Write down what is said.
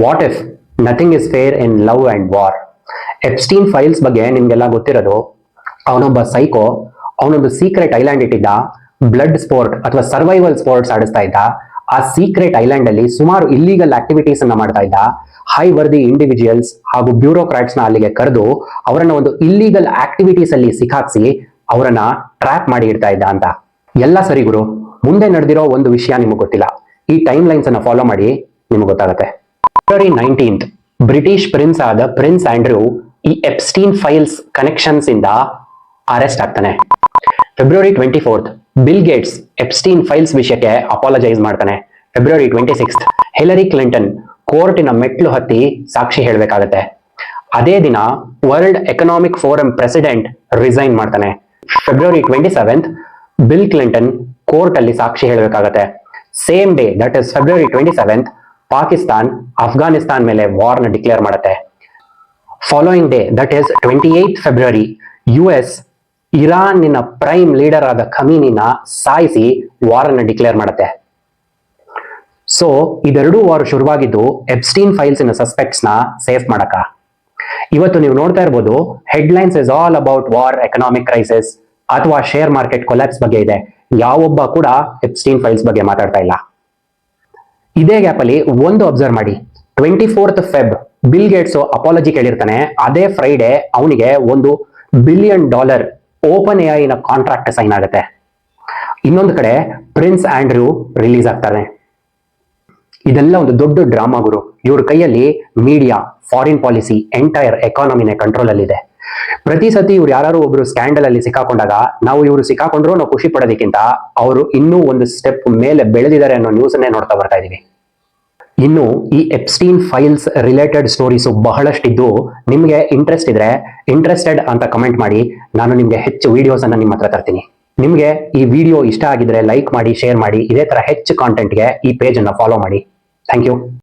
What if nothing is fair in love and war? Epstein files ಬಗ್ಗೆ ನಿಮ್ಗೆಲ್ಲ ಗೊತ್ತಿರೋದು, ಅವನೊಬ್ಬ ಸೈಕೋ, ಅವನೊಂದು ಸೀಕ್ರೆಟ್ ಐಲ್ಯಾಂಡ್ ಇಟ್ಟಿದ್ದ, ಬ್ಲಡ್ ಸ್ಪೋರ್ಟ್ ಅಥವಾ ಸರ್ವೈವಲ್ ಸ್ಪೋರ್ಟ್ಸ್ ಆಡಿಸ್ತಾ ಇದ್ದ. ಆ ಸೀಕ್ರೆಟ್ ಐಲ್ಯಾಂಡ್ ಅಲ್ಲಿ ಸುಮಾರು ಇಲ್ಲಿಗಲ್ ಆಕ್ಟಿವಿಟೀಸ್ ಅನ್ನ ಮಾಡ್ತಾ ಇದ್ದ. ಹೈ ವರ್ದಿ ಇಂಡಿವಿಜುವಲ್ಸ್ ಹಾಗೂ ಬ್ಯೂರೋಕ್ರಾಟ್ಸ್ ನ ಅಲ್ಲಿಗೆ ಕರೆದು ಅವರನ್ನ ಒಂದು ಇಲ್ಲಿಗಲ್ ಆಕ್ಟಿವಿಟೀಸ್ ಅಲ್ಲಿ ಸಿಕ್ಕಾಕ್ಸಿ ಅವರನ್ನ ಟ್ರ್ಯಾಪ್ ಮಾಡಿ ಇಡ್ತಾ ಇದ್ದ ಅಂತ. ಎಲ್ಲ ಸರಿ ಗುರು, ಮುಂದೆ ನಡೆದಿರೋ ಒಂದು ವಿಷಯ ನಿಮಗೆ ಗೊತ್ತಿಲ್ಲ. ಈ ಟೈಮ್ ಲೈನ್ಸ್ ಅನ್ನ ಫಾಲೋ ಮಾಡಿ, ನಿಮಗೆ ಗೊತ್ತಾಗುತ್ತೆ. ಫೆಬ್ರವರಿ 19th ಬ್ರಿಟಿಷ್ ಪ್ರಿನ್ಸ್ ಆದ ಪ್ರಿನ್ಸ್ ಆಂಡ್ರೂ ಈ ಎಪ್ಸ್ಟೀನ್ ಫೈಲ್ಸ್ ಕನೆಕ್ಷನ್ಸ್ ಇಂದ ಅರೆಸ್ಟ್ ಆಗ್ತಾನೆ. February 24th Bill Gates Epstein files ವಿಷಯಕ್ಕೆ ಅಪಾಲಜೈಸ್ ಮಾಡ್ತಾನೆ. ಫೆಬ್ರವರಿ 26th ಹಿಲರಿ ಕ್ಲಿಂಟನ್ ಕೋರ್ಟಿನ ಮೆಟ್ಲು ಹತ್ತಿ ಸಾಕ್ಷಿ ಹೇಳಬೇಕಾಗತ್ತೆ. ಅದೇ ದಿನ world economic forum president resign ಮಾಡ್ತಾನೆ. February 27th Bill Clinton court ಅಲ್ಲಿ ಸಾಕ್ಷಿ ಹೇಳಬೇಕಾಗತ್ತೆ. Same day, that is February 27th Pakistan Afghanistan ಮೇಲೆ ವಾರ್ ನ ಡಿಕ್ಲೇರ್ ಮಾಡುತ್ತೆ. Following day, that is 28th February, US ಇರಾನಿನ prime leader ಆದ ಖಮೀನಿನ ಸಾಯಿಸಿ ವಾರ್ ಅನ್ನು ಡಿಕ್ಲೇರ್ ಮಾಡುತ್ತೆ. ಸೊ ಇದೆರಡೂ ವಾರ್ ಶುರುವಾಗಿದ್ದು ಎಪ್ಸ್ಟೀನ್ ಫೈಲ್ಸ್ ಇನ ಸಸ್ಪೆಕ್ಟ್ಸ್ ನ ಸೇಫ್ ಮಾಡಕ. ಇವತ್ತು ನೀವು ನೋಡ್ತಾ ಇರ್ಬೋದು, headlines is all about war, economic crisis ಅಥವಾ ಶೇರ್ ಮಾರ್ಕೆಟ್ ಕೊಲ್ಯಾಪ್ಸ್ ಬಗ್ಗೆ ಇದೆ. ಯಾವೊಬ್ಬ ಕೂಡ ಎಪ್ಸ್ಟೀನ್ ಫೈಲ್ಸ್ ಬಗ್ಗೆ ಮಾತಾಡ್ತಾ ಇಲ್ಲ. ಇದೇ ಗ್ಯಾಪ್ ಅಲ್ಲಿ ಒಂದು ಅಬ್ಸರ್ವ್ ಮಾಡಿ, 24th Feb Bill Gates apology ಕೇಳಿರ್ತಾನೆ. ಅದೇ ಫ್ರೈಡೆ ಅವನಿಗೆ $1 ಬಿಲಿಯನ್ ಓಪನ್ ಎಐ ನ ಕಾಂಟ್ರಾಕ್ಟ್ ಸೈನ್ ಆಗುತ್ತೆ. ಇನ್ನೊಂದು ಕಡೆ ಪ್ರಿನ್ಸ್ ಆಂಡ್ರೂ ರಿಲೀಸ್ ಆಗ್ತಾರೆ. ಇದೆಲ್ಲ ಒಂದು ದೊಡ್ಡ ಡ್ರಾಮಾ ಗುರು. ಇವ್ರ ಕೈಯಲ್ಲಿ ಮೀಡಿಯಾ, ಫಾರಿನ್ ಪಾಲಿಸಿ, ಎಂಟೈರ್ ಎಕಾನಮಿನೇ ಕಂಟ್ರೋಲ್ ಅಲ್ಲಿ ಇದೆ. ಪ್ರತಿ ಸತಿ ಇವ್ರು ಯಾರು ಒಬ್ರು ಸ್ಕ್ಯಾಂಡಲ್ ಅಲ್ಲಿ ಸಿಕ್ಕಾಕೊಂಡಾಗ ನಾವು ಇವರು ಸಿಕ್ಕಾಕೊಂಡ್ರು ನಾವು ಖುಷಿ ಪಡೋದಕ್ಕಿಂತ ಅವರು ಇನ್ನೂ ಒಂದು ಸ್ಟೆಪ್ ಮೇಲೆ ಬೆಳೆದಿದ್ದಾರೆ ಅನ್ನೋ ನ್ಯೂಸ್ ಅನ್ನೇ ನೋಡ್ತಾ ಬರ್ತಾ ಇದೀವಿ. ಇನ್ನು ಈ ಎಪ್ಸ್ಟೀನ್ ಫೈಲ್ಸ್ ರಿಲೇಟೆಡ್ ಸ್ಟೋರೀಸ್ ಬಹಳಷ್ಟಿದ್ದು, ನಿಮ್ಗೆ ಇಂಟ್ರೆಸ್ಟೆಡ್ ಅಂತ ಕಮೆಂಟ್ ಮಾಡಿ. ನಾನು ನಿಮ್ಗೆ ಹೆಚ್ಚು ವಿಡಿಯೋಸ್ ಅನ್ನ ನಿಮ್ಮ ಹತ್ರ ತರ್ತೀನಿ. ನಿಮ್ಗೆ ಈ ವಿಡಿಯೋ ಇಷ್ಟ ಆಗಿದ್ರೆ ಲೈಕ್ ಮಾಡಿ, ಶೇರ್ ಮಾಡಿ. ಇದೇ ತರ ಹೆಚ್ಚು ಕಾಂಟೆಂಟ್ಗೆ ಈ ಪೇಜ್ ಅನ್ನ ಫಾಲೋ ಮಾಡಿ. Thank you.